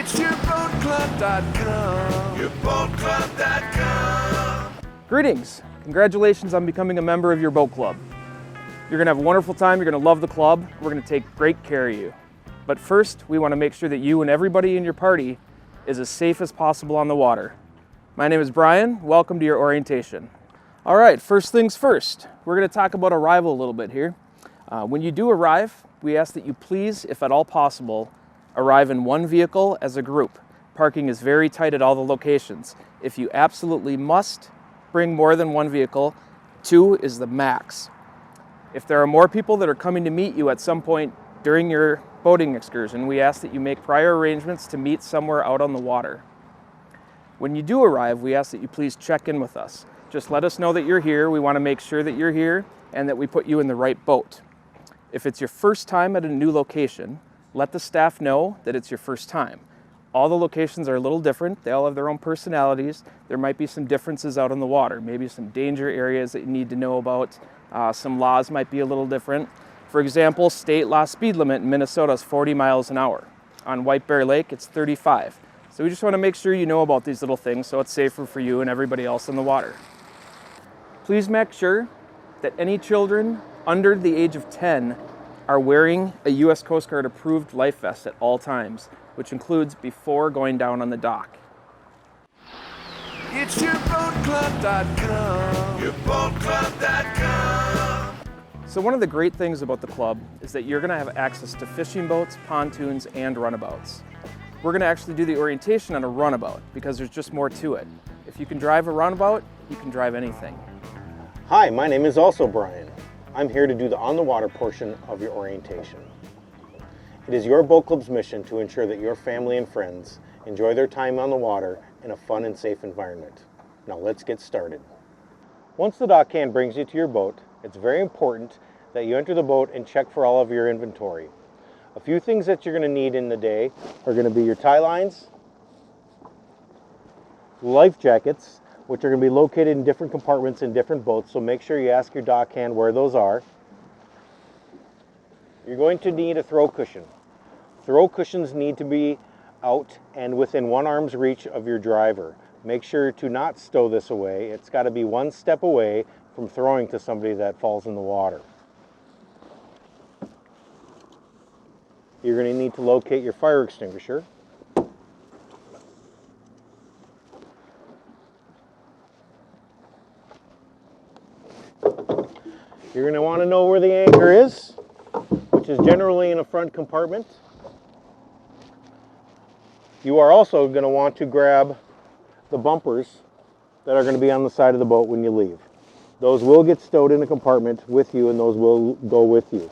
It's yourboatclub.com. Yourboatclub.com. Greetings. Congratulations on becoming a member of your boat club. You're going to have a wonderful time. You're going to love the club. We're going to take great care of you. But first, we want to make sure that you and everybody in your party is as safe as possible on the water. My name is Brian. Welcome to your orientation. All right, first things first. We're going to talk about arrival a little bit here. When you do arrive, we ask that you please, if at all possible, arrive in one vehicle as a group. Parking is very tight at all the locations. If you absolutely must bring more than one vehicle, 2 is the max. If there are more people that are coming to meet you at some point during your boating excursion, we ask that you make prior arrangements to meet somewhere out on the water. When you do arrive, we ask that you please check in with us. Just let us know that you're here. We want to make sure that you're here and that we put you in the right boat. If it's your first time at a new location, let the staff know that it's your first time. All the locations are a little different. They all have their own personalities. There might be some differences out on the water, maybe some danger areas that you need to know about. Some laws might be a little different. For example, state law speed limit in Minnesota is 40 miles an hour. On White Bear Lake, it's 35. So we just want to make sure you know about these little things so it's safer for you and everybody else in the water. Please make sure that any children under the age of 10 are wearing a U.S. Coast Guard approved life vest at all times, which includes before going down on the dock. It's yourboatclub.com. Yourboatclub.com. So one of the great things about the club is that you're going to have access to fishing boats, pontoons, and runabouts. We're going to actually do the orientation on a runabout because there's just more to it. If you can drive a runabout, you can drive anything. Hi, my name is also Brian. I'm here to do the on-the-water portion of your orientation. It is your boat club's mission to ensure that your family and friends enjoy their time on the water in a fun and safe environment. Now let's get started. Once the dock hand brings you to your boat, it's very important that you enter the boat and check for all of your inventory. A few things that you're going to need in the day are going to be your tie lines, life jackets, which are going to be located in different compartments in different boats, so make sure you ask your dock hand where those are. You're going to need a throw cushion. Throw cushions need to be out and within 1 arm's reach of your driver. Make sure to not stow this away. It's got to be 1 step away from throwing to somebody that falls in the water. You're going to need to locate your fire extinguisher. You're going to want to know where the anchor is, which is generally in a front compartment. You are also going to want to grab the bumpers that are going to be on the side of the boat when you leave. Those will get stowed in a compartment with you and those will go with you.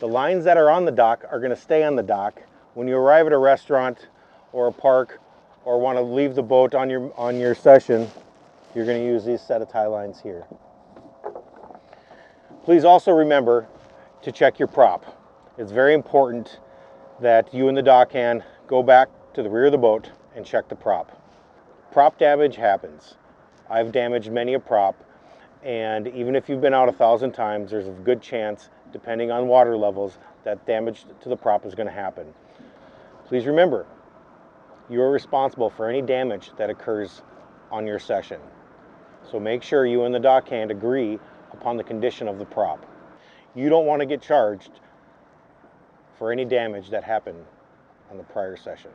The lines that are on the dock are going to stay on the dock. When you arrive at a restaurant or a park or want to leave the boat on your session, you're going to use these set of tie lines here. Please also remember to check your prop. It's very important that you and the dock hand go back to the rear of the boat and check the prop. Prop damage happens. I've damaged many a prop, and even if you've been out 1,000 times, there's a good chance, depending on water levels, that damage to the prop is going to happen. Please remember, you are responsible for any damage that occurs on your session. So make sure you and the dock hand agree upon the condition of the prop. You don't want to get charged for any damage that happened on the prior session.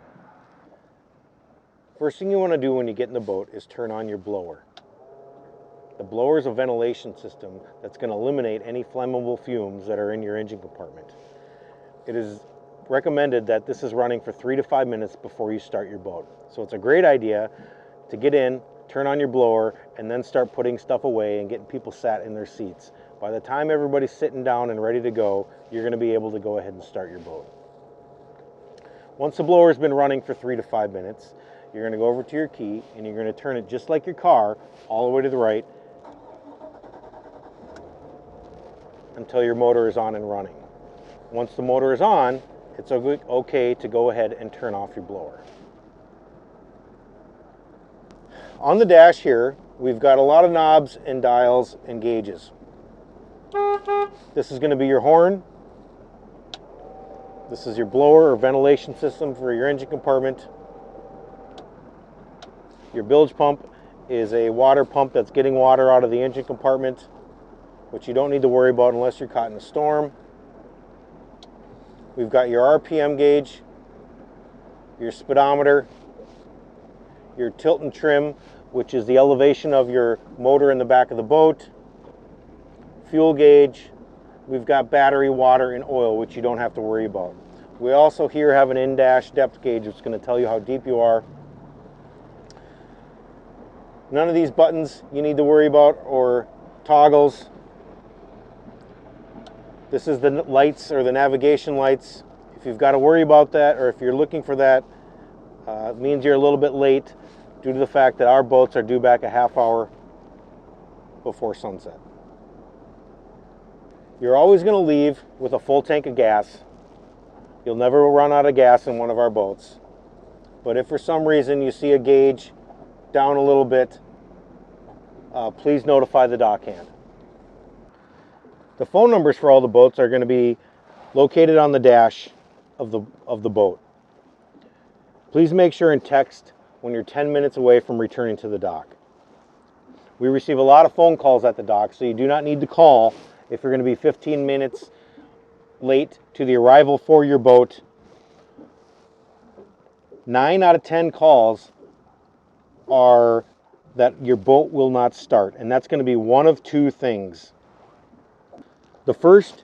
First thing you want to do when you get in the boat is turn on your blower. The blower is a ventilation system that's going to eliminate any flammable fumes that are in your engine compartment. It is recommended that this is running for 3 to 5 minutes before you start your boat. So it's a great idea to get in, turn on your blower, and then start putting stuff away and getting people sat in their seats. By the time everybody's sitting down and ready to go, you're going to be able to go ahead and start your boat. Once the blower's been running for 3 to 5 minutes, you're going to go over to your key and you're going to turn it just like your car all the way to the right until your motor is on and running. Once the motor is on, it's okay to go ahead and turn off your blower. On the dash here, we've got a lot of knobs and dials and gauges. This is going to be your horn. This is your blower or ventilation system for your engine compartment. Your bilge pump is a water pump that's getting water out of the engine compartment, which you don't need to worry about unless you're caught in a storm. We've got your RPM gauge, your speedometer, your tilt and trim, which is the elevation of your motor in the back of the boat, fuel gauge. We've got battery, water, and oil, which you don't have to worry about. We also here have an in-dash depth gauge, which is going to tell you how deep you are. None of these buttons you need to worry about, or toggles. This is the lights, or the navigation lights. If you've got to worry about that, or if you're looking for that, it means you're a little bit late due to the fact that our boats are due back a half hour before sunset. You're always going to leave with a full tank of gas. You'll never run out of gas in one of our boats. But if for some reason you see a gauge down a little bit, please notify the dockhand. The phone numbers for all the boats are going to be located on the dash of the boat. Please make sure and text when you're 10 minutes away from returning to the dock. We receive a lot of phone calls at the dock, so you do not need to call if you're going to be 15 minutes late to the arrival for your boat. 9 out of 10 calls are that your boat will not start, and that's going to be one of two things. The first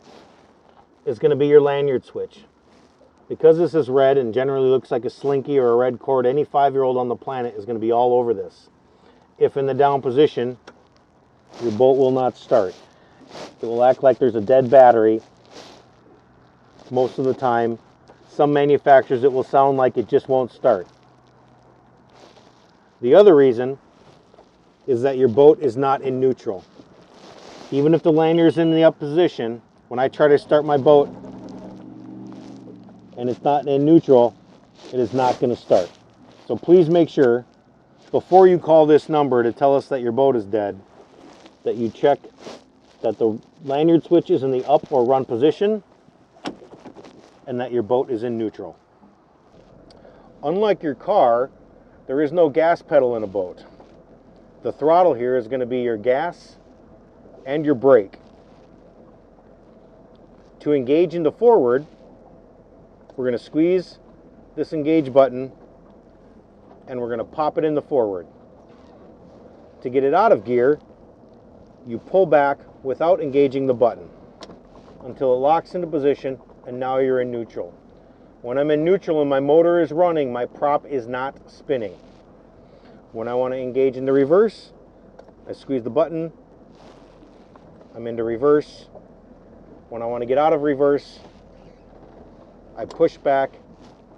is going to be your lanyard switch. Because this is red and generally looks like a slinky or a red cord, any 5-year-old on the planet is going to be all over this. If in the down position, your boat will not start. It will act like there's a dead battery most of the time. Some manufacturers, it will sound like it just won't start. The other reason is that your boat is not in neutral. Even if the lanyard's in the up position, when I try to start my boat and it's not in neutral, it is not going to start. So please make sure, before you call this number to tell us that your boat is dead, that you check that the lanyard switch is in the up or run position and that your boat is in neutral. Unlike your car, there is no gas pedal in a boat. The throttle here is going to be your gas and your brake. To engage into forward, we're going to squeeze this engage button and we're going to pop it into forward. To get it out of gear, you pull back without engaging the button until it locks into position, and now you're in neutral. When I'm in neutral and my motor is running, my prop is not spinning. When I want to engage into reverse, I squeeze the button, I'm into reverse. When I want to get out of reverse, I push back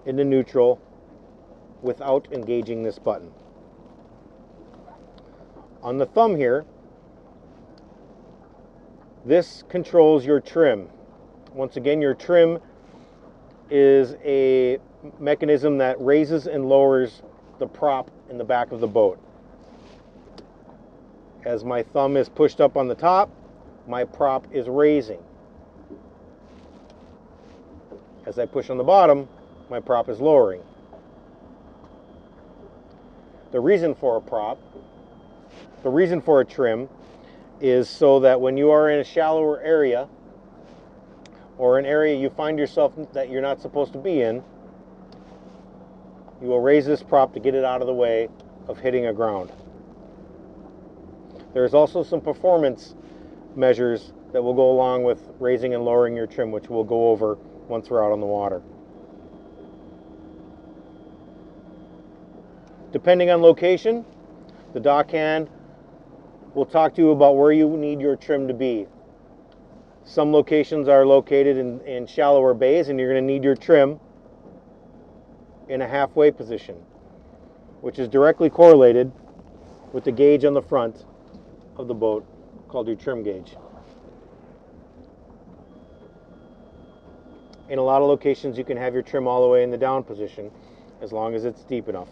into neutral without engaging this button. On the thumb here, this controls your trim. Once again, your trim is a mechanism that raises and lowers the prop in the back of the boat. As my thumb is pushed up on the top, my prop is raising. As I push on the bottom, my prop is lowering. The reason for a trim is so that when you are in a shallower area or an area you find yourself that you're not supposed to be in, you will raise this prop to get it out of the way of hitting a ground. There's also some performance measures that will go along with raising and lowering your trim, which we'll go over once we're out on the water. Depending on location, the dockhand will talk to you about where you need your trim to be. Some locations are located in shallower bays, and you're going to need your trim in a halfway position, which is directly correlated with the gauge on the front of the boat called your trim gauge. In a lot of locations, you can have your trim all the way in the down position as long as it's deep enough.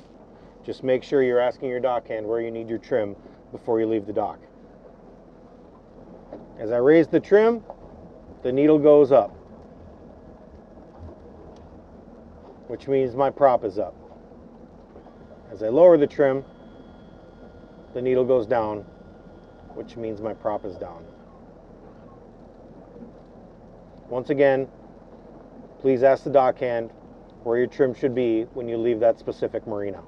Just make sure you're asking your dockhand where you need your trim before you leave the dock. As I raise the trim, the needle goes up. which means my prop is up. As I lower the trim, the needle goes down, which means my prop is down. Once again, please ask the dockhand where your trim should be when you leave that specific marina.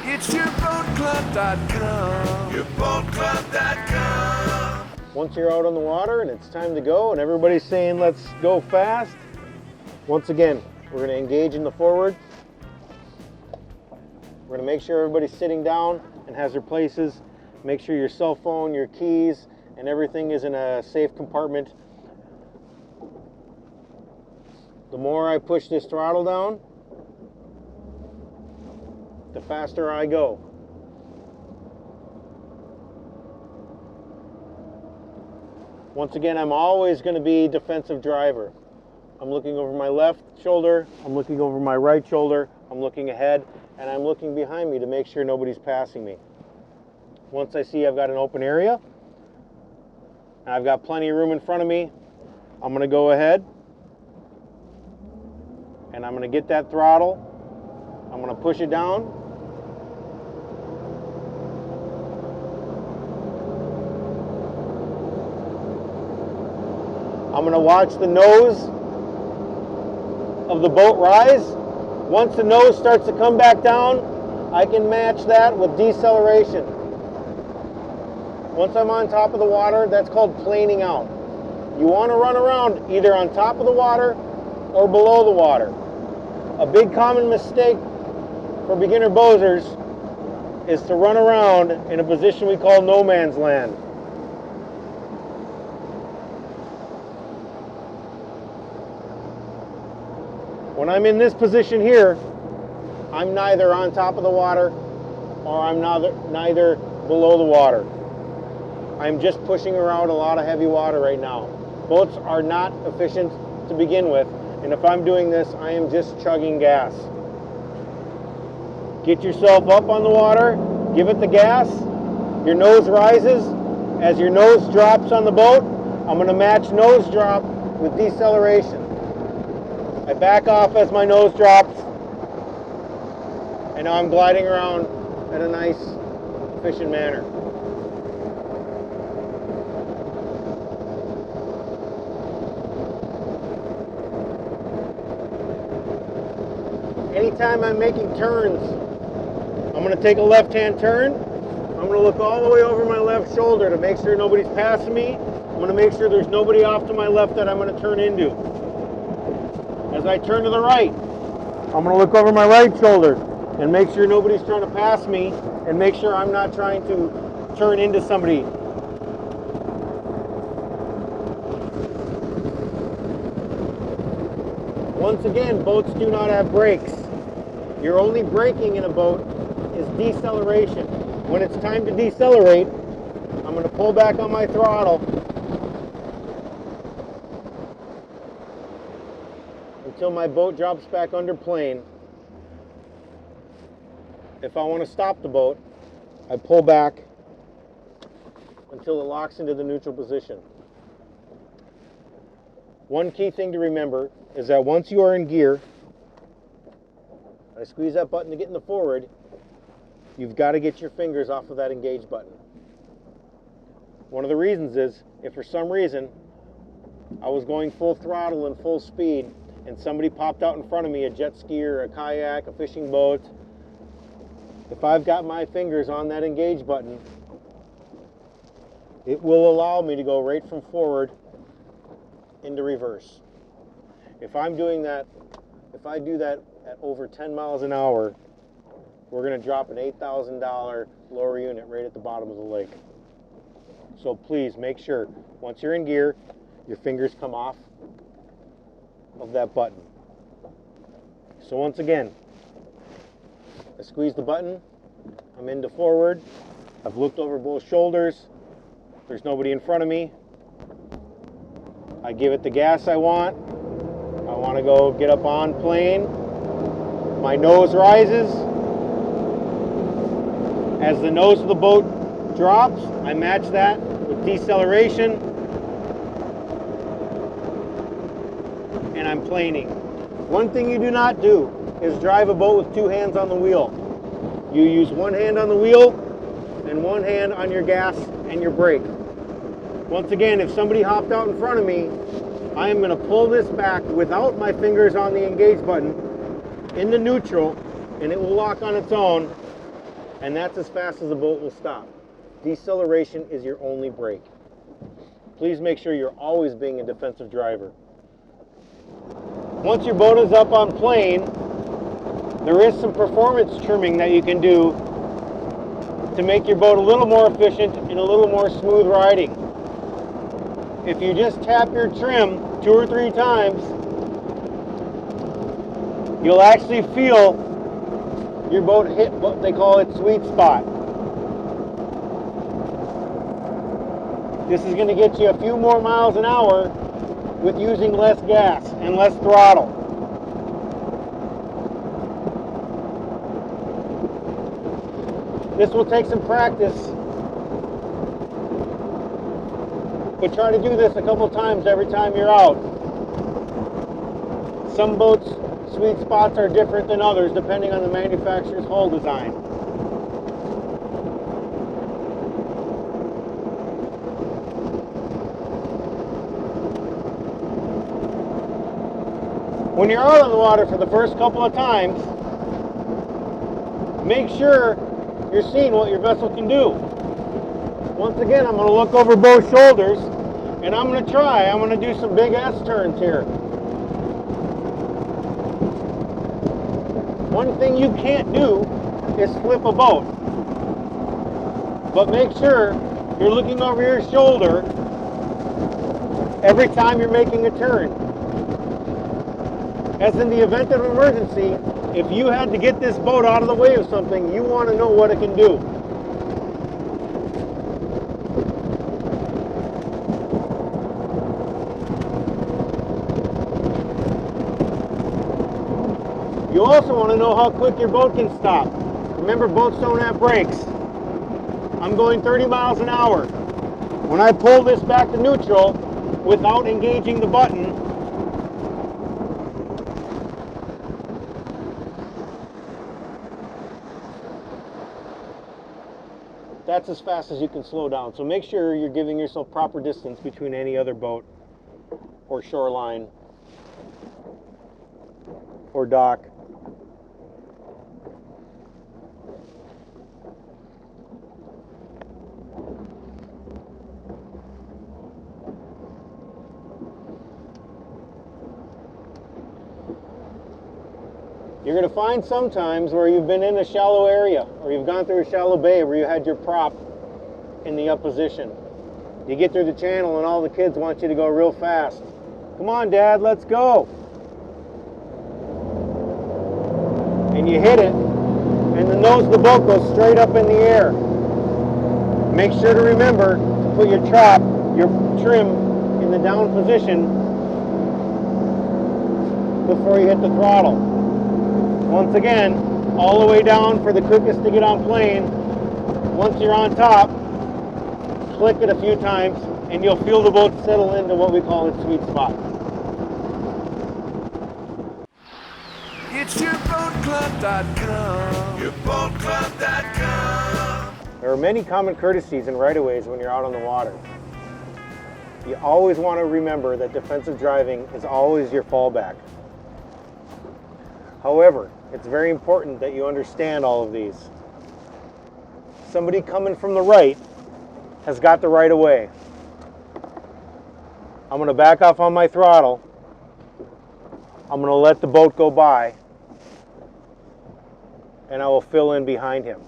It's yourboatclub.com. Yourboatclub.com. Once you're out on the water and it's time to go and everybody's saying let's go fast, once again, we're going to engage in the forward. We're going to make sure everybody's sitting down and has their places. Make sure your cell phone, your keys, and everything is in a safe compartment. The more I push this throttle down, the faster I go. Once again, I'm always going to be defensive driver. I'm looking over my left shoulder, I'm looking over my right shoulder, I'm looking ahead, and I'm looking behind me to make sure nobody's passing me. Once I see I've got an open area, and I've got plenty of room in front of me, I'm going to go ahead, and I'm going to get that throttle, I'm going to push it down, I'm going to watch the nose of the boat rise. Once the nose starts to come back down, I can match that with deceleration. Once I'm on top of the water, that's called planing out. You want to run around either on top of the water or below the water. A big common mistake for beginner boaters is to run around in a position we call no man's land. When I'm in this position here, I'm neither on top of the water or I'm neither below the water. I'm just pushing around a lot of heavy water right now. Boats are not efficient to begin with, and if I'm doing this, I am just chugging gas. Get yourself up on the water, give it the gas, your nose rises. As your nose drops on the boat, I'm going to match nose drop with deceleration. I back off as my nose drops, and now I'm gliding around in a nice, efficient manner. Anytime I'm making turns, I'm going to take a left-hand turn. I'm going to look all the way over my left shoulder to make sure nobody's passing me. I'm going to make sure there's nobody off to my left that I'm going to turn into. As I turn to the right, I'm going to look over my right shoulder and make sure nobody's trying to pass me and make sure I'm not trying to turn into somebody. Once again, boats do not have brakes. Your only braking in a boat is deceleration. When it's time to decelerate, I'm going to pull back on my throttle until my boat drops back under plane. If I want to stop the boat, I pull back until it locks into the neutral position. One key thing to remember is that once you are in gear, I squeeze that button to get in the forward, you've got to get your fingers off of that engage button. One of the reasons is, if for some reason I was going full throttle and full speed and somebody popped out in front of me, a jet skier, a kayak, a fishing boat, if I've got my fingers on that engage button, it will allow me to go right from forward into reverse. If I'm doing that, if I do that at over 10 miles an hour, we're going to drop an $8,000 lower unit right at the bottom of the lake. So please make sure, once you're in gear, your fingers come off of that button. So once again, I squeeze the button, I'm into forward, I've looked over both shoulders, there's nobody in front of me, I give it the gas I want to go get up on plane, my nose rises, as the nose of the boat drops, I match that with deceleration, and I'm planing. One thing you do not do is drive a boat with two hands on the wheel. You use one hand on the wheel and one hand on your gas and your brake. Once again, if somebody hopped out in front of me, I am going to pull this back without my fingers on the engage button into neutral, and it will lock on its own, and that's as fast as the boat will stop. Deceleration is your only brake. Please make sure you're always being a defensive driver. Once your boat is up on plane, there is some performance trimming that you can do to make your boat a little more efficient and a little more smooth riding. If you just tap your trim 2 or 3 times, you'll actually feel your boat hit what they call its sweet spot. This is going to get you a few more miles an hour with using less gas and less throttle. This will take some practice, but try to do this a couple times every time you're out. Some boats' sweet spots are different than others depending on the manufacturer's hull design. When you're out on the water for the first couple of times, make sure you're seeing what your vessel can do. Once again, I'm going to look over both shoulders, and I'm going to do some big S turns here. One thing you can't do is flip a boat, but make sure you're looking over your shoulder every time you're making a turn. As in the event of an emergency, if you had to get this boat out of the way of something, you want to know what it can do. You also want to know how quick your boat can stop. Remember, boats don't have brakes. I'm going 30 miles an hour. When I pull this back to neutral without engaging the button, that's as fast as you can slow down. So make sure you're giving yourself proper distance between any other boat or shoreline or dock. You're going to find sometimes where you've been in a shallow area or you've gone through a shallow bay where you had your prop in the up position. You get through the channel and all the kids want you to go real fast. Come on, Dad, let's go. And you hit it, and the nose of the boat goes straight up in the air. Make sure to remember to put your trim in the down position before you hit the throttle. Once again, all the way down for the quickest to get on plane. Once you're on top, click it a few times and you'll feel the boat settle into what we call its sweet spot. It's yourboatclub.com. Yourboatclub.com. There are many common courtesies and right-of-ways when you're out on the water. You always want to remember that defensive driving is always your fallback. However, it's very important that you understand all of these. Somebody coming from the right has got the right of way. I'm going to back off on my throttle. I'm going to let the boat go by, and I will fill in behind him.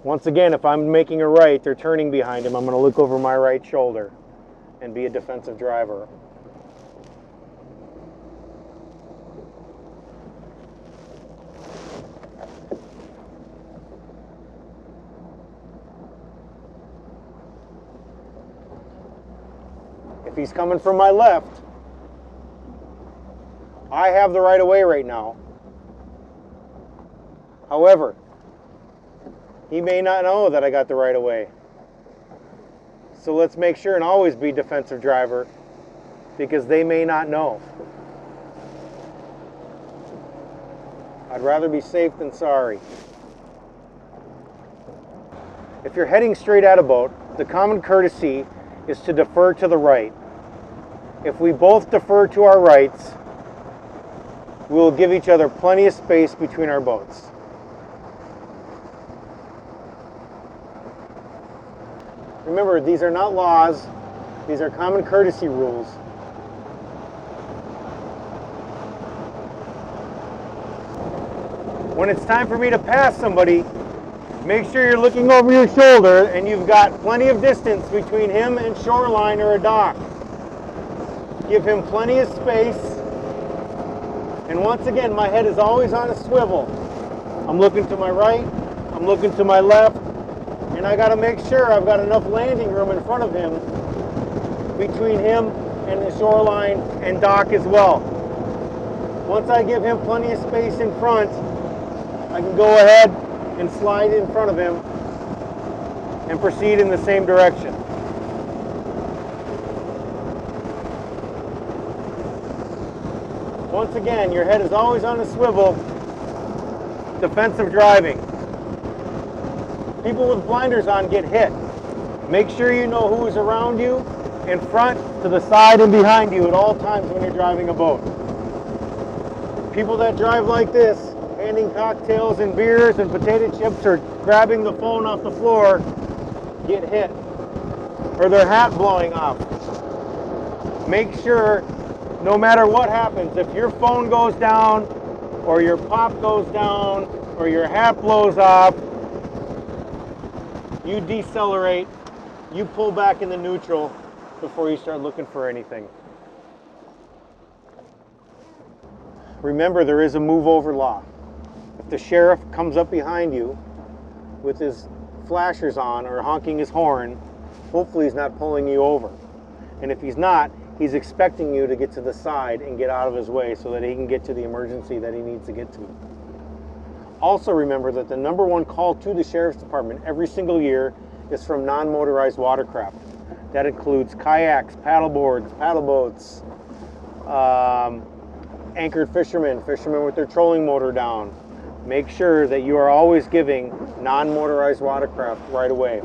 Once again, if I'm making a right, they're turning behind him, I'm going to look over my right shoulder and be a defensive driver. If he's coming from my left, I have the right of way right now. However, he may not know that I got the right of way. So let's make sure and always be defensive driver, because they may not know. I'd rather be safe than sorry. If you're heading straight at a boat, the common courtesy is to defer to the right. If we both defer to our rights, we'll give each other plenty of space between our boats. Remember, these are not laws, these are common courtesy rules. When it's time for me to pass somebody, make sure you're looking over your shoulder and you've got plenty of distance between him and shoreline or a dock. Give him plenty of space. And once again, my head is always on a swivel. I'm looking to my right, I'm looking to my left, and I gotta make sure I've got enough landing room in front of him, between him and the shoreline and dock as well. Once I give him plenty of space in front, I can go ahead and slide in front of him and proceed in the same direction. Once again, your head is always on a swivel. Defensive driving. People with blinders on get hit. Make sure you know who is around you, in front, to the side, and behind you at all times when you're driving a boat. People that drive like this, handing cocktails and beers and potato chips or grabbing the phone off the floor, get hit. Or their hat blowing off. Make sure, no matter what happens, if your phone goes down, or your pop goes down, or your hat blows off, you decelerate, you pull back into neutral before you start looking for anything. Remember, there is a move over law. If the sheriff comes up behind you with his flashers on or honking his horn, hopefully he's not pulling you over. And if he's not, he's expecting you to get to the side and get out of his way so that he can get to the emergency that he needs to get to. Also remember that the #1 call to the Sheriff's Department every single year is from non-motorized watercraft. That includes kayaks, paddleboards, paddle boats, anchored fishermen, fishermen with their trolling motor down. Make sure that you are always giving non-motorized watercraft right away.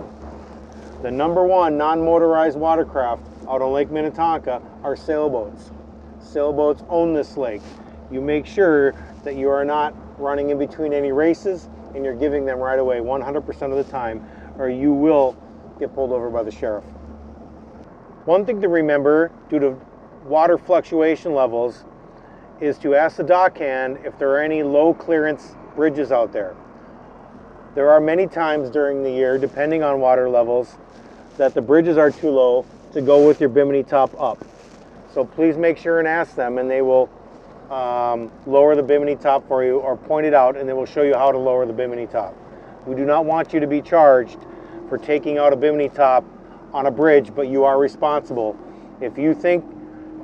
The #1 non-motorized watercraft out on Lake Minnetonka are sailboats. Sailboats own this lake. You make sure that you are not running in between any races and you're giving them right away 100% of the time, or you will get pulled over by the sheriff. One thing to remember due to water fluctuation levels is to ask the dockhand if there are any low clearance bridges out there. There are many times during the year, depending on water levels, that the bridges are too low to go with your bimini top up. So please make sure and ask them, and they will lower the bimini top for you, or point it out and they will show you how to lower the bimini top. We do not want you to be charged for taking out a bimini top on a bridge, but you are responsible. If you think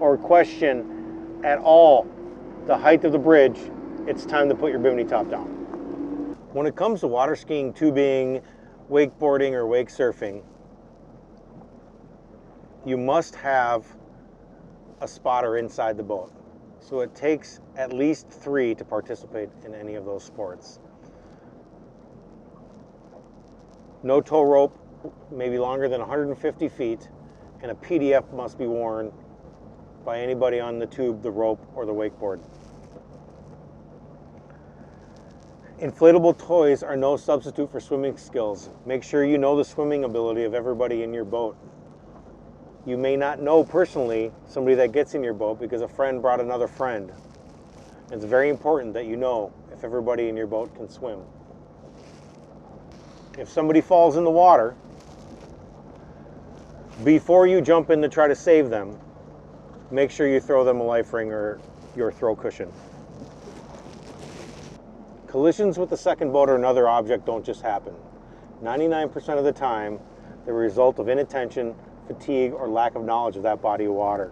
or question at all the height of the bridge, it's time to put your bimini top down. When it comes to water skiing, tubing, wakeboarding, or wake surfing, you must have a spotter inside the boat. So it takes at least 3 to participate in any of those sports. No tow rope, maybe longer than 150 feet, and a PDF must be worn by anybody on the tube, the rope, or the wakeboard. Inflatable toys are no substitute for swimming skills. Make sure you know the swimming ability of everybody in your boat. You may not know personally somebody that gets in your boat because a friend brought another friend. It's very important that you know if everybody in your boat can swim. If somebody falls in the water, before you jump in to try to save them, make sure you throw them a life ring or your throw cushion. Collisions with the second boat or another object don't just happen. 99% of the time, they're a result of inattention, fatigue, or lack of knowledge of that body of water.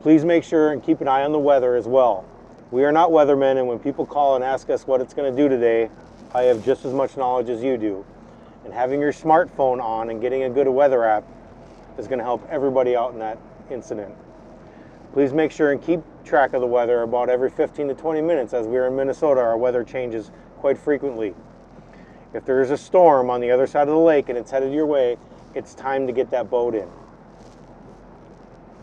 Please make sure and keep an eye on the weather as well. We are not weathermen, and when people call and ask us what it's going to do today, I have just as much knowledge as you do. And having your smartphone on and getting a good weather app is going to help everybody out in that incident. Please make sure and keep track of the weather about every 15 to 20 minutes. As we are in Minnesota, our weather changes quite frequently. If there is a storm on the other side of the lake and it's headed your way, it's time to get that boat in.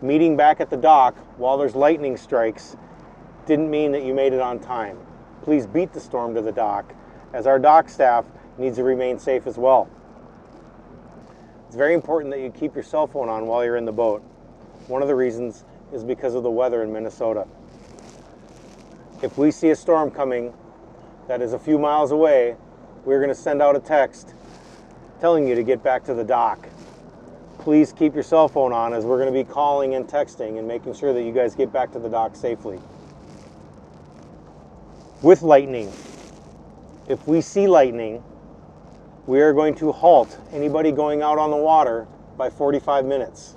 Meeting back at the dock while there's lightning strikes didn't mean that you made it on time. Please beat the storm to the dock, as our dock staff needs to remain safe as well. It's very important that you keep your cell phone on while you're in the boat. One of the reasons is because of the weather in Minnesota. If we see a storm coming that is a few miles away, we're going to send out a text telling you to get back to the dock. Please keep your cell phone on, as we're going to be calling and texting and making sure that you guys get back to the dock safely. With lightning, if we see lightning, we are going to halt anybody going out on the water by 45 minutes.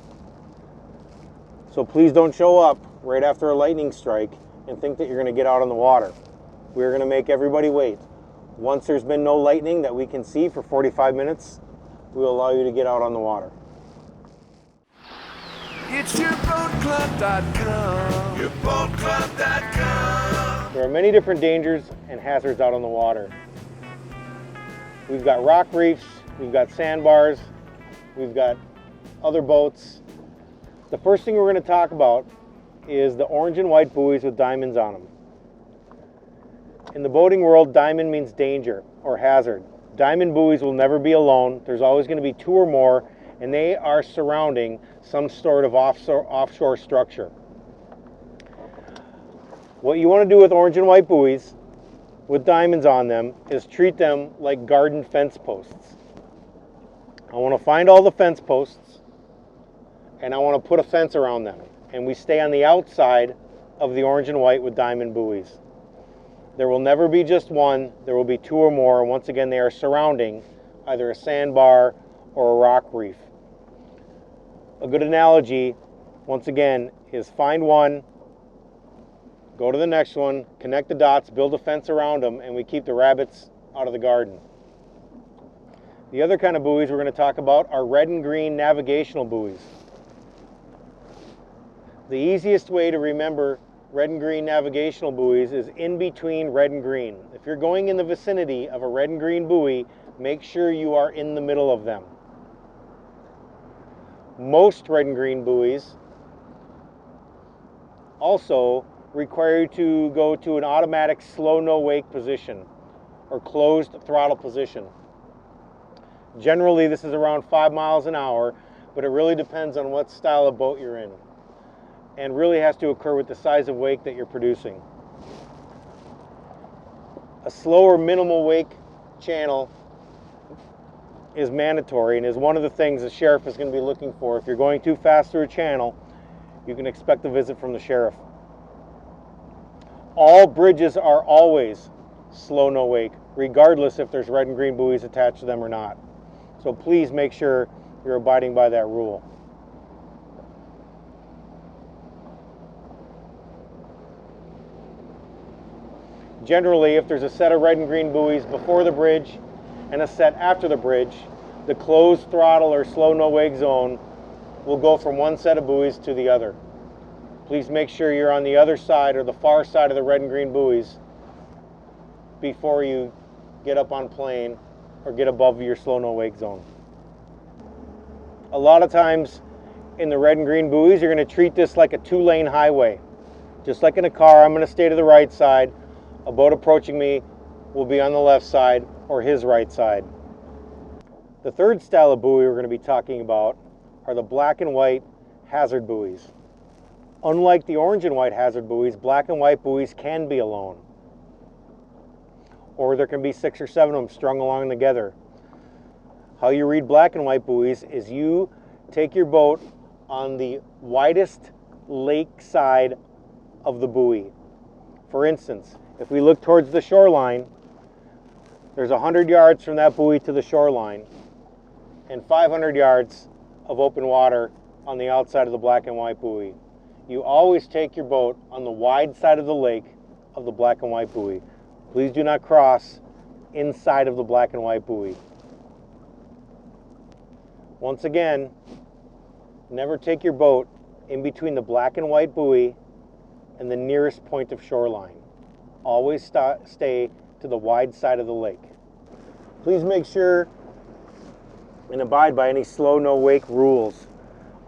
So please don't show up right after a lightning strike and think that you're going to get out on the water. We're going to make everybody wait. Once there's been no lightning that we can see for 45 minutes, we will allow you to get out on the water. It's yourboatclub.com. Yourboatclub.com. There are many different dangers and hazards out on the water. We've got rock reefs, we've got sandbars, we've got other boats. The first thing we're going to talk about is the orange and white buoys with diamonds on them. In the boating world, diamond means danger or hazard. Diamond buoys will never be alone. There's always going to be two or more, and they are surrounding some sort of offshore structure. What you want to do with orange and white buoys with diamonds on them is treat them like garden fence posts. I want to find all the fence posts, and I want to put a fence around them, and we stay on the outside of the orange and white with diamond buoys. There will never be just one, there will be two or more, and once again they are surrounding either a sandbar or a rock reef. A good analogy, once again, is find one, go to the next one, connect the dots, build a fence around them, and we keep the rabbits out of the garden. The other kind of buoys we're going to talk about are red and green navigational buoys. The easiest way to remember red and green navigational buoys is in between red and green. If you're going in the vicinity of a red and green buoy, make sure you are in the middle of them. Most red and green buoys also require you to go to an automatic slow no wake position or closed throttle position. Generally this is around 5 miles an hour, but it really depends on what style of boat you're in, and really has to occur with the size of wake that you're producing. A slower minimal wake channel is mandatory and is one of the things the sheriff is going to be looking for. If you're going too fast through a channel, you can expect a visit from the sheriff. All bridges are always slow no wake, regardless if there's red and green buoys attached to them or not. So please make sure you're abiding by that rule. Generally, if there's a set of red and green buoys before the bridge and a set after the bridge, the closed throttle or slow no wake zone will go from one set of buoys to the other. Please make sure you're on the other side or the far side of the red and green buoys before you get up on plane or get above your slow no wake zone. A lot of times in the red and green buoys, you're going to treat this like a 2-lane highway. Just like in a car, I'm going to stay to the right side. A boat approaching me will be on the left side or his right side. The third style of buoy we're going to be talking about are the black and white hazard buoys. Unlike the orange and white hazard buoys, black and white buoys can be alone, or there can be 6 or 7 of them strung along together. How you read black and white buoys is you take your boat on the widest lake side of the buoy. For instance, if we look towards the shoreline, there's 100 yards from that buoy to the shoreline and 500 yards of open water on the outside of the black and white buoy. You always take your boat on the wide side of the lake of the black and white buoy. Please do not cross inside of the black and white buoy. Once again, never take your boat in between the black and white buoy and the nearest point of shoreline. Always stay to the wide side of the lake. Please make sure and abide by any slow no wake rules.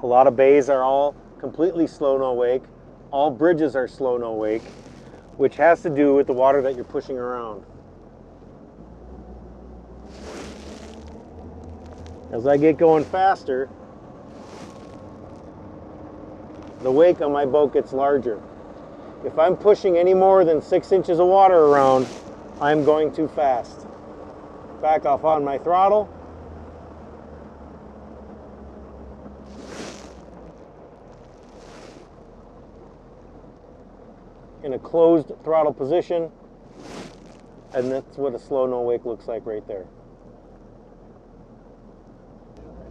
A lot of bays are all completely slow no wake. All bridges are slow no wake, which has to do with the water that you're pushing around. As I get going faster, the wake on my boat gets larger. If I'm pushing any more than 6 inches of water around, I'm going too fast. Back off on my throttle. In a closed throttle position, and that's what a slow no wake looks like right there.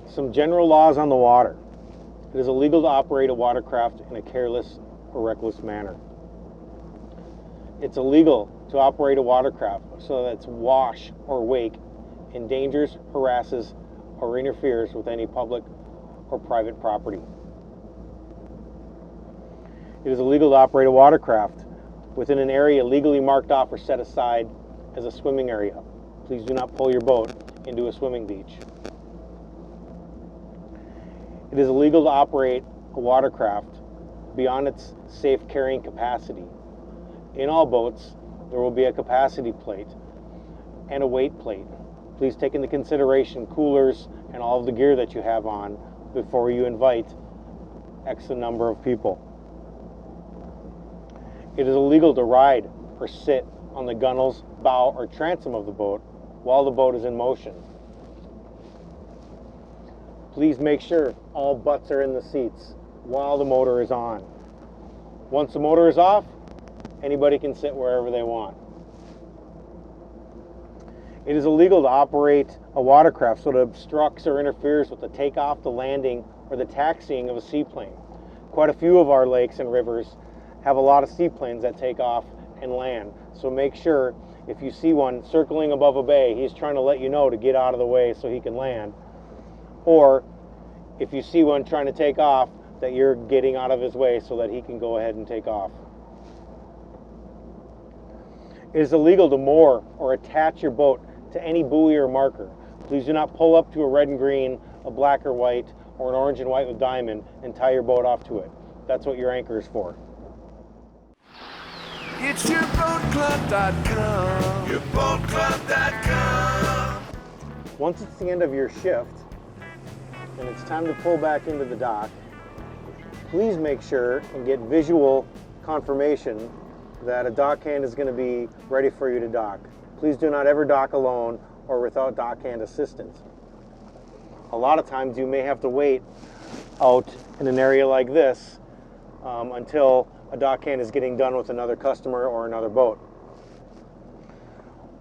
Some general laws on the water. It is illegal to operate a watercraft in a careless or reckless manner. It's illegal to operate a watercraft so that its wash or wake endangers, harasses, or interferes with any public or private property. It is illegal to operate a watercraft within an area legally marked off or set aside as a swimming area. Please do not pull your boat into a swimming beach. It is illegal to operate a watercraft beyond its safe carrying capacity. In all boats, there will be a capacity plate and a weight plate. Please take into consideration coolers and all of the gear that you have on before you invite X number of people. It is illegal to ride or sit on the gunnels, bow, or transom of the boat while the boat is in motion. Please make sure all butts are in the seats while the motor is on. Once the motor is off, anybody can sit wherever they want. It is illegal to operate a watercraft so it obstructs or interferes with the takeoff, the landing, or the taxiing of a seaplane. Quite a few of our lakes and rivers have a lot of seaplanes that take off and land. So make sure if you see one circling above a bay, he's trying to let you know to get out of the way so he can land. Or if you see one trying to take off, that you're getting out of his way so that he can go ahead and take off. It is illegal to moor or attach your boat to any buoy or marker. Please do not pull up to a red and green, a black or white, or an orange and white with diamond and tie your boat off to it. That's what your anchor is for. It's yourboatclub.com. Yourboatclub.com. Once it's the end of your shift and it's time to pull back into the dock, please make sure and get visual confirmation that a dock hand is going to be ready for you to dock. Please do not ever dock alone or without dock hand assistance. A lot of times you may have to wait out in an area like this until a dock hand is getting done with another customer or another boat.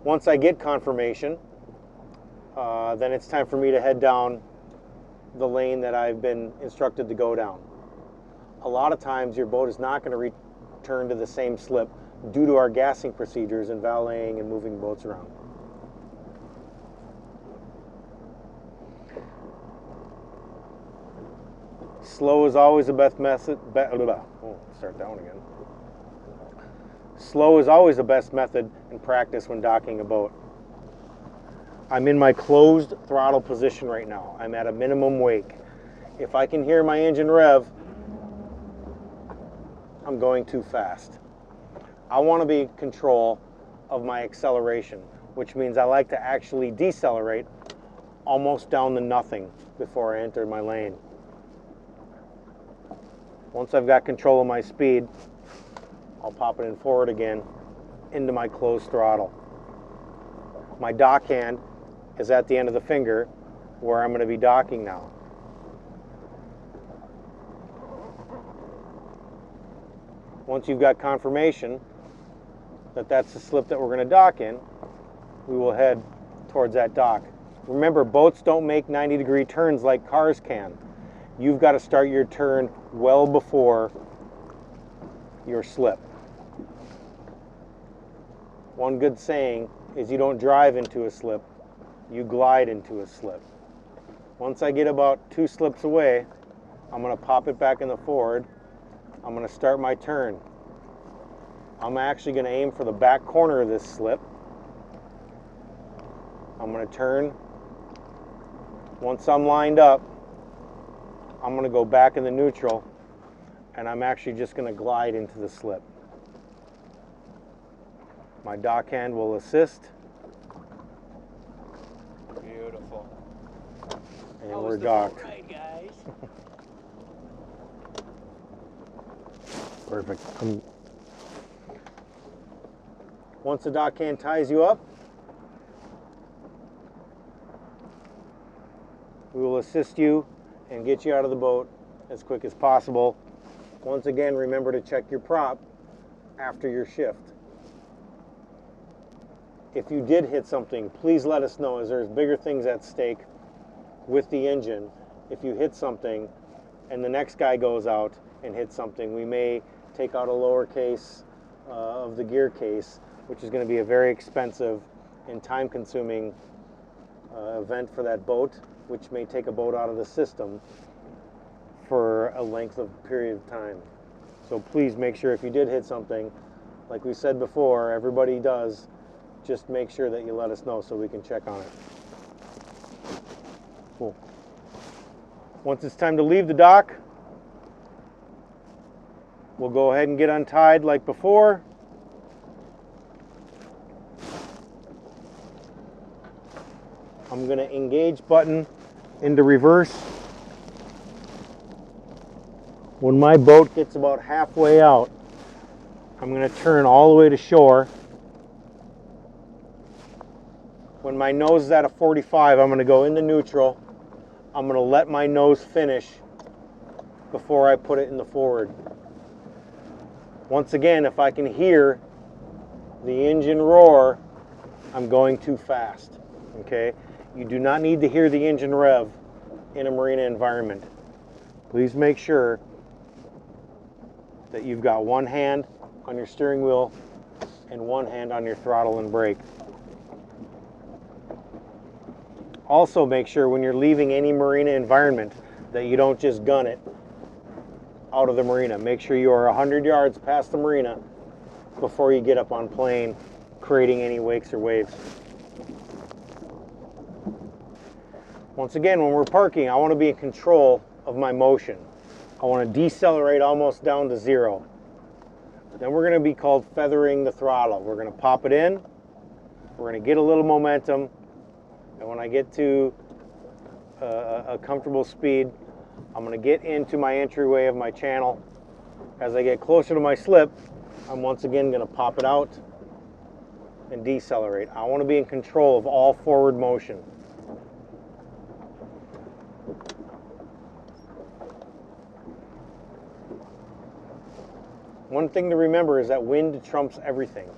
Once I get confirmation, then it's time for me to head down the lane that I've been instructed to go down. A lot of times your boat is not going to return to the same slip due to our gassing procedures and valeting and moving boats around. Slow is always the best method. Start that one again. Slow is always the best method in practice when docking a boat. I'm in my closed throttle position right now. I'm at a minimum wake. If I can hear my engine rev, I'm going too fast. I want to be in control of my acceleration, which means I like to actually decelerate almost down to nothing before I enter my lane. Once I've got control of my speed, I'll pop it in forward again into my closed throttle. My dock hand is at the end of the finger where I'm going to be docking now. Once you've got confirmation that that's the slip that we're going to dock in, we will head towards that dock. Remember, boats don't make 90-degree turns like cars can. You've got to start your turn well before your slip. One good saying is you don't drive into a slip, you glide into a slip. Once I get about 2 slips away, I'm going to pop it back in the forward. I'm going to start my turn. I'm actually going to aim for the back corner of this slip. I'm going to turn. Once I'm lined up, I'm going to go back in the neutral, and I'm actually just going to glide into the slip. My dock hand will assist. Beautiful. And we're docked. Right, guys. Perfect. Once the dock hand ties you up, we will assist you and get you out of the boat as quick as possible. Once again, remember to check your prop after your shift. If you did hit something, please let us know, as there's bigger things at stake with the engine. If you hit something and the next guy goes out and hits something, we may take out a lower case of the gear case, which is going to be a very expensive and time-consuming event for that boat, which may take a boat out of the system for a length of period of time. So please make sure, if you did hit something, like we said before, everybody does, just make sure that you let us know so we can check on it. Cool. Once it's time to leave the dock, we'll go ahead and get untied like before. I'm going to engage button into reverse. When my boat gets about halfway out, I'm going to turn all the way to shore. When my nose is at a 45, I'm going to go into neutral. I'm going to let my nose finish before I put it in the forward. Once again, if I can hear the engine roar, I'm going too fast. Okay? You do not need to hear the engine rev in a marina environment. Please make sure that you've got one hand on your steering wheel and one hand on your throttle and brake. Also make sure when you're leaving any marina environment that you don't just gun it out of the marina. Make sure you are 100 yards past the marina before you get up on plane, creating any wakes or waves. Once again, when we're parking, I want to be in control of my motion. I want to decelerate almost down to zero. Then we're going to be called feathering the throttle. We're going to pop it in. We're going to get a little momentum. And when I get to a comfortable speed, I'm going to get into my entryway of my channel. As I get closer to my slip, I'm once again going to pop it out and decelerate. I want to be in control of all forward motion. One thing to remember is that wind trumps everything.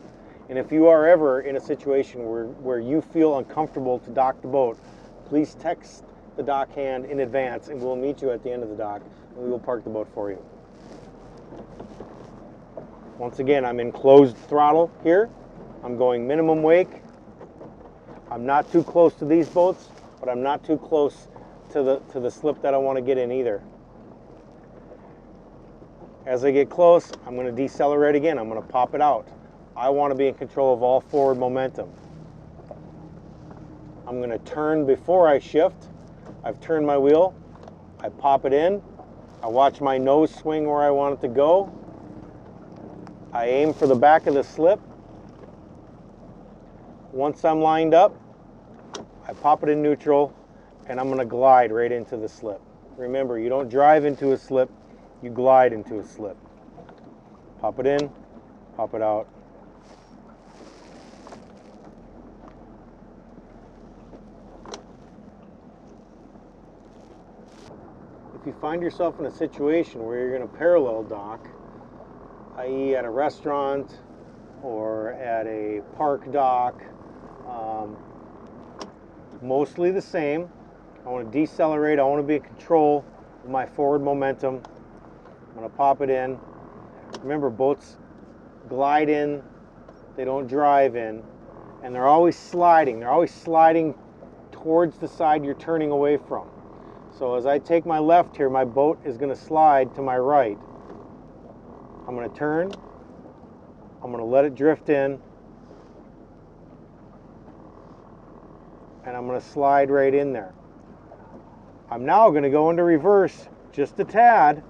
And if you are ever in a situation where you feel uncomfortable to dock the boat, please text the dock hand in advance and we'll meet you at the end of the dock and we will park the boat for you. Once again, I'm in closed throttle here. I'm going minimum wake. I'm not too close to these boats, but I'm not too close to the slip that I want to get in either. As I get close, I'm going to decelerate again. I'm going to pop it out. I want to be in control of all forward momentum. I'm going to turn before I shift. I've turned my wheel. I pop it in. I watch my nose swing where I want it to go. I aim for the back of the slip. Once I'm lined up, I pop it in neutral and I'm going to glide right into the slip. Remember, you don't drive into a slip, you glide into a slip. Pop it in, pop it out. If you find yourself in a situation where you're going to parallel dock, i.e. at a restaurant or at a park dock, mostly the same. I want to decelerate. I want to be in control of my forward momentum. I'm going to pop it in. Remember, boats glide in, they don't drive in, and they're always sliding. They're always sliding towards the side you're turning away from. So as I take my left here, my boat is going to slide to my right. I'm going to turn. I'm going to let it drift in. And I'm going to slide right in there. I'm now going to go into reverse just a tad.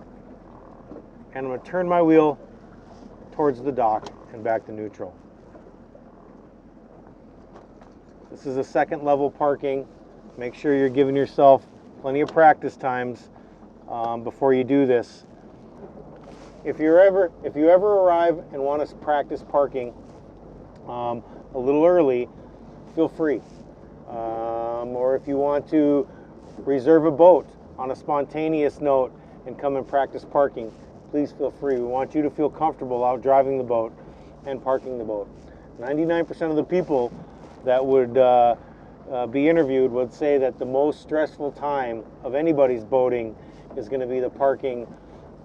And I'm going to turn my wheel towards the dock and back to neutral. This is a second level parking. Make sure you're giving yourself plenty of practice times before you do this. If you ever arrive and want to practice parking a little early, feel free. Or if you want to reserve a boat on a spontaneous note and come and practice parking, please feel free. We want you to feel comfortable out driving the boat and parking the boat. 99% of the people that would be interviewed would say that the most stressful time of anybody's boating is going to be the parking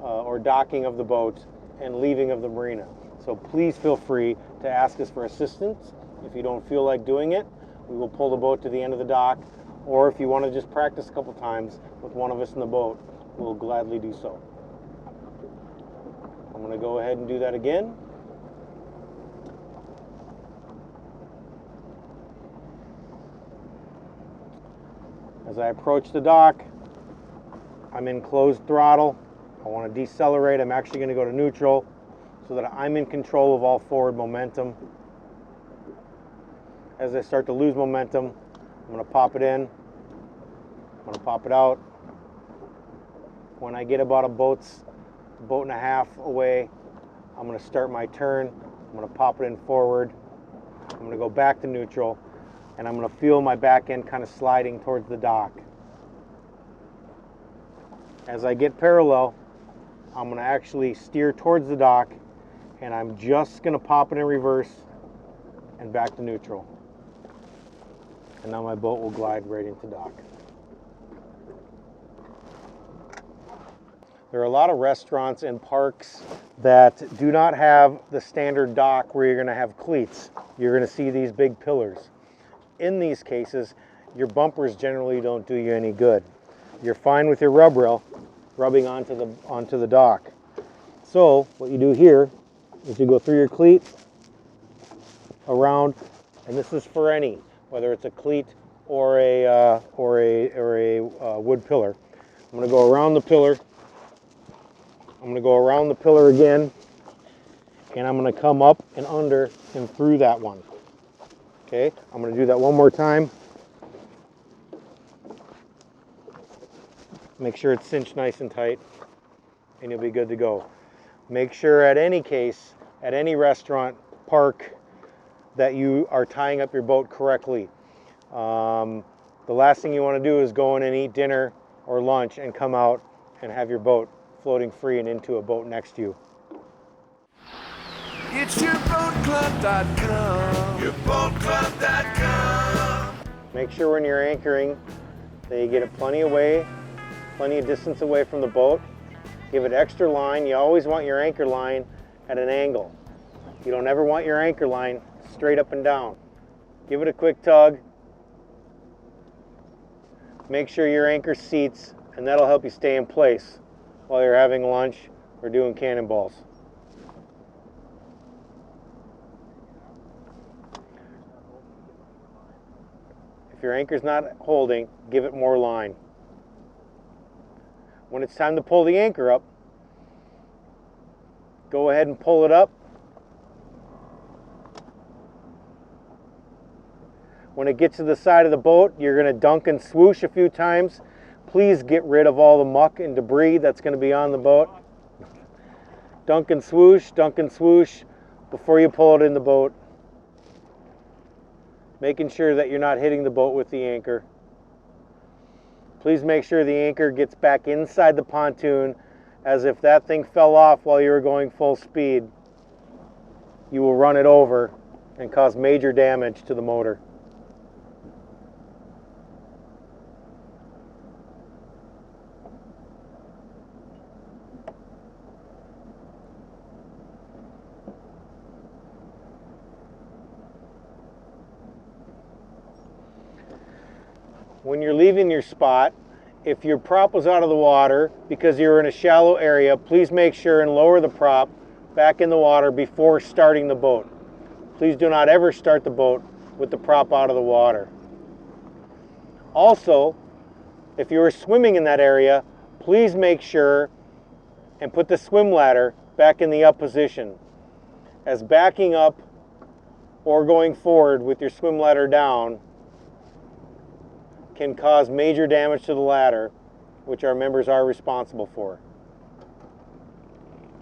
or docking of the boat and leaving of the marina. So please feel free to ask us for assistance. If you don't feel like doing it, we will pull the boat to the end of the dock, or if you want to just practice a couple times with one of us in the boat, we'll gladly do so. I'm going to go ahead and do that again. As I approach the dock, I'm in closed throttle. I want to decelerate. I'm actually going to go to neutral so that I'm in control of all forward momentum. As I start to lose momentum, I'm going to pop it in. I'm going to pop it out. When I get about a boat and a half away, I'm going to start my turn. I'm going to pop it in forward. I'm going to go back to neutral, and I'm going to feel my back end kind of sliding towards the dock. As I get parallel, I'm going to actually steer towards the dock, and I'm just going to pop it in reverse and back to neutral. And now my boat will glide right into dock. There are a lot of restaurants and parks that do not have the standard dock where you're going to have cleats. You're going to see these big pillars. In these cases, your bumpers generally don't do you any good. You're fine with your rub rail rubbing onto the dock. So what you do here is you go through your cleat around, and this is for any, whether it's a cleat or a wood pillar. I'm going to go around the pillar. I'm going to go around the pillar again, and I'm going to come up and under and through that one. Okay, I'm going to do that one more time. Make sure it's cinched nice and tight, and you'll be good to go. Make sure at any case, at any restaurant, park, that you are tying up your boat correctly. The last thing you want to do is go in and eat dinner or lunch and come out and have your boat floating free and into a boat next to you. It's yourboatclub.com. Yourboatclub.com. Make sure when you're anchoring that you get it plenty of distance away from the boat. Give it extra line. You always want your anchor line at an angle. You don't ever want your anchor line straight up and down. Give it a quick tug. Make sure your anchor seats, and that'll help you stay in place while you're having lunch or doing cannonballs. If your anchor's not holding, give it more line. When it's time to pull the anchor up, go ahead and pull it up. When it gets to the side of the boat, you're going to dunk and swoosh a few times. Please get rid of all the muck and debris that's going to be on the boat. Dunk and swoosh before you pull it in the boat. Making sure that you're not hitting the boat with the anchor. Please make sure the anchor gets back inside the pontoon, as if that thing fell off while you were going full speed, you will run it over and cause major damage to the motor. When you're leaving your spot, If your prop was out of the water because you're in a shallow area, please make sure and lower the prop back in the water before starting the boat. Please do not ever start the boat with the prop out of the water. Also, if you were swimming in that area, please make sure and put the swim ladder back in the up position, as backing up or going forward with your swim ladder down can cause major damage to the ladder, which our members are responsible for.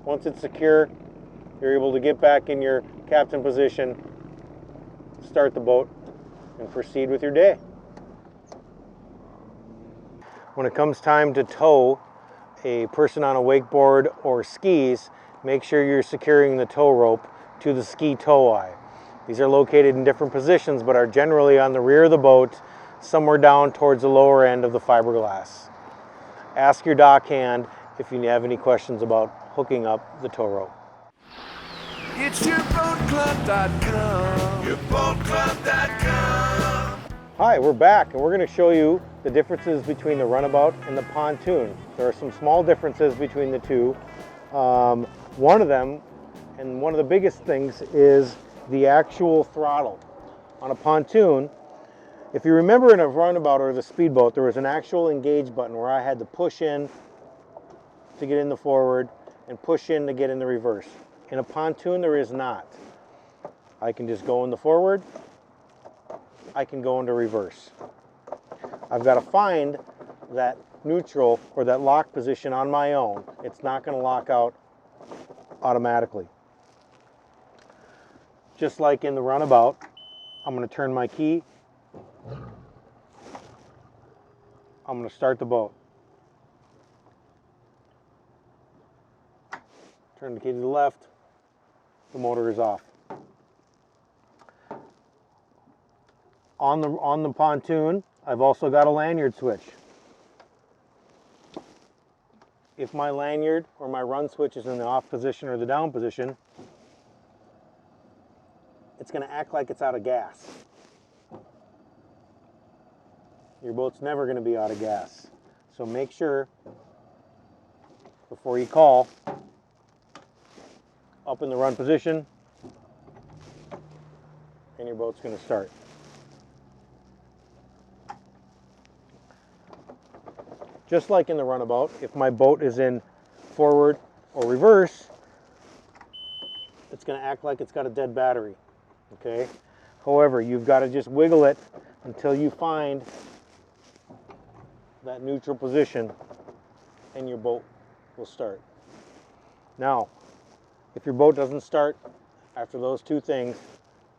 Once it's secure, you're able to get back in your captain position, start the boat, and proceed with your day. When it comes time to tow a person on a wakeboard or skis, make sure you're securing the tow rope to the ski tow eye. These are located in different positions, but are generally on the rear of the boat, somewhere down towards the lower end of the fiberglass. Ask your dock hand if you have any questions about hooking up the tow rope. It's yourboatclub.com. Yourboatclub.com. Hi, we're back and we're going to show you the differences between the runabout and the pontoon. There are some small differences between the two. One of them, and one of the biggest things, is the actual throttle. On a pontoon, if you remember in a runabout or the speedboat, there was an actual engage button where I had to push in to get in the forward and push in to get in the reverse. In a pontoon, there is not. I can just go in the forward, I can go into reverse. I've got to find that neutral or that lock position on my own. It's not going to lock out automatically. Just like in the runabout, I'm going to turn my key. I'm going to start the boat. Turn the key to the left. The motor is off. On the pontoon, I've also got a lanyard switch. If my lanyard or my run switch is in the off position or the down position, it's going to act like it's out of gas. Your boat's never going to be out of gas. So make sure before you call, up in the run position, and your boat's going to start. Just like in the runabout, if my boat is in forward or reverse, it's going to act like it's got a dead battery. Okay? However, you've got to just wiggle it until you find that neutral position and your boat will start. Now, if your boat doesn't start after those two things,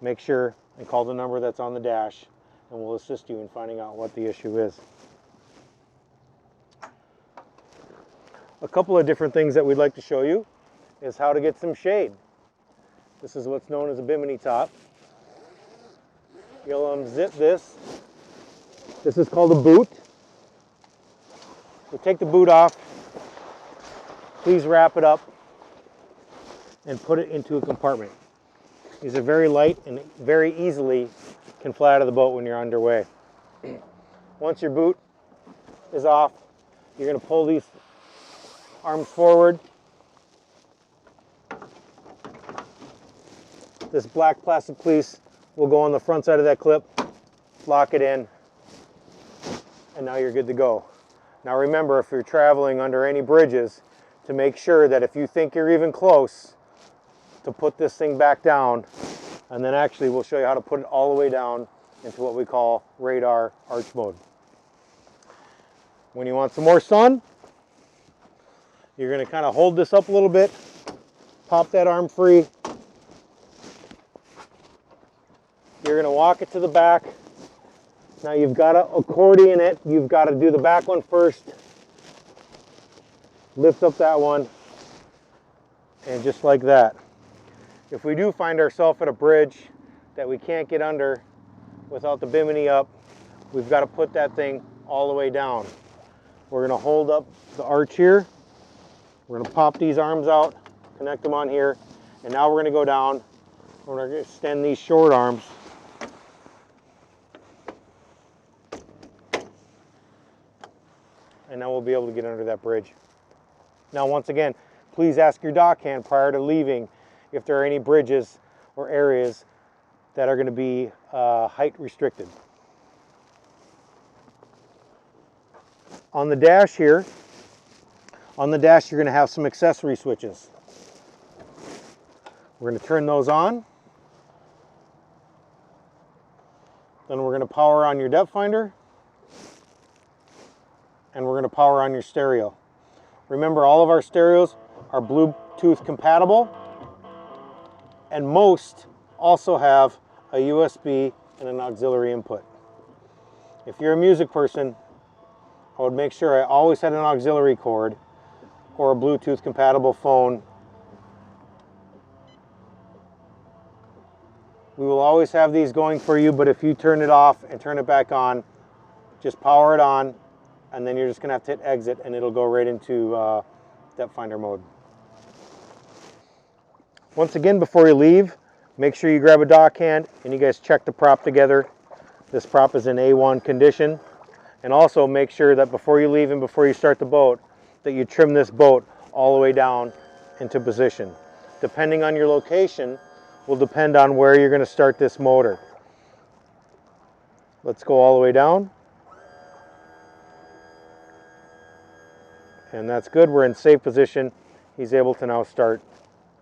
make sure and call the number that's on the dash and we'll assist you in finding out what the issue is. A couple of different things that we'd like to show you is how to get some shade. This is what's known as a bimini top. You'll unzip this. This is called a boot. So take the boot off. Please wrap it up and put it into a compartment. These are very light and very easily can fly out of the boat when you're underway. Once your boot is off, you're going to pull these arms forward. This black plastic piece will go on the front side of that clip, lock it in, and now you're good to go. Now remember, if you're traveling under any bridges, to make sure that if you think you're even close, to put this thing back down, and then actually we'll show you how to put it all the way down into what we call radar arch mode. When you want some more sun, you're going to kind of hold this up a little bit, pop that arm free. You're going to walk it to the back. Now you've got to accordion it. You've got to do the back one first. Lift up that one. And just like that. If we do find ourselves at a bridge that we can't get under without the bimini up, we've got to put that thing all the way down. We're going to hold up the arch here. We're going to pop these arms out, connect them on here, and now we're going to go down. We're going to extend these short arms. now we'll be able to get under that bridge. Now, once again, please ask your dock hand prior to leaving if there are any bridges or areas that are going to be height restricted. On the dash here, you're going to have some accessory switches. We're going to turn those on. Then we're going to power on your depth finder. And we're going to power on your stereo. Remember, all of our stereos are Bluetooth compatible, and most also have a USB and an auxiliary input. If you're a music person, I would make sure I always had an auxiliary cord or a Bluetooth compatible phone. We will always have these going for you, but if you turn it off and turn it back on, just power it on, and then you're just going to have to hit exit and it'll go right into depth finder mode. Once again, before you leave, make sure you grab a dock hand and you guys check the prop together. This prop is in A1 condition. And also make sure that before you leave and before you start the boat, that you trim this boat all the way down into position. Depending on your location will depend on where you're going to start this motor. Let's go all the way down. And that's good. We're in safe position. He's able to now start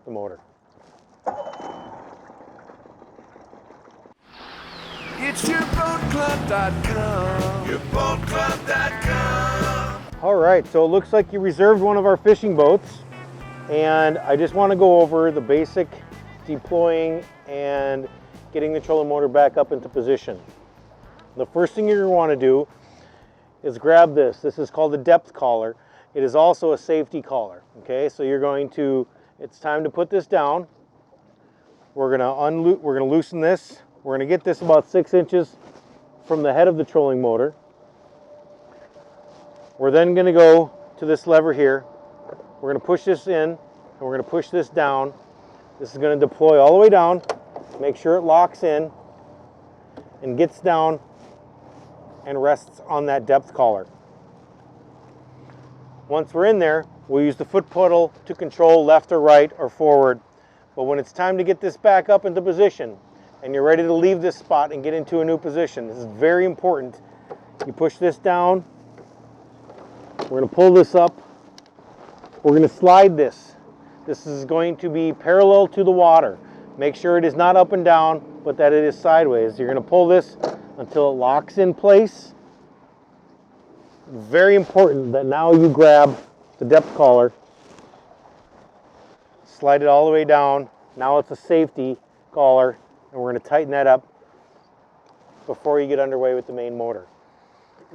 the motor. It's yourboatclub.com. Yourboatclub.com. All right, so it looks like you reserved one of our fishing boats, and I just want to go over the basic deploying and getting the trolling motor back up into position. The first thing you're going to want to do is grab this. This is called a depth collar. It is also a safety collar. Okay, so you're going to, it's time to put this down. We're going to loosen this. We're going to get this about 6 inches from the head of the trolling motor. We're then going to go to this lever here. We're going to push this in and we're going to push this down. This is going to deploy all the way down. Make sure it locks in and gets down and rests on that depth collar. Once we're in there, we'll use the foot pedal to control left or right or forward. But when it's time to get this back up into position and you're ready to leave this spot and get into a new position, this is very important. You push this down. We're going to pull this up. We're going to slide this. This is going to be parallel to the water. Make sure it is not up and down, but that it is sideways. You're going to pull this until it locks in place. Very important that now you grab the depth collar, slide it all the way down. Now it's a safety collar, and we're going to tighten that up before you get underway with the main motor.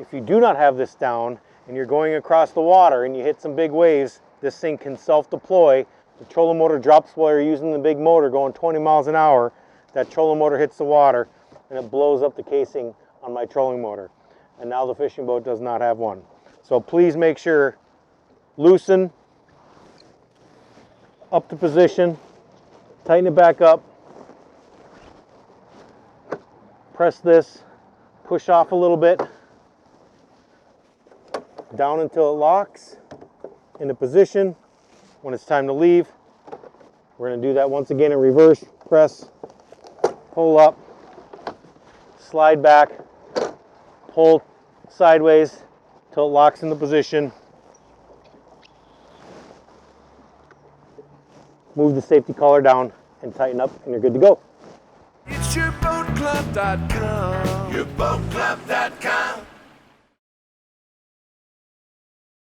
If you do not have this down and you're going across the water and you hit some big waves, this thing can self-deploy. The trolling motor drops while you're using the big motor going 20 miles an hour. That trolling motor hits the water and it blows up the casing on my trolling motor. And now the fishing boat does not have one. So please make sure, loosen, up to position, tighten it back up, press this, push off a little bit, down until it locks into position. When it's time to leave, we're going to do that once again in reverse. Press, pull up, slide back, pull sideways till it locks into position. Move the safety collar down and tighten up, and you're good to go. It's yourboatclub.com. Yourboatclub.com.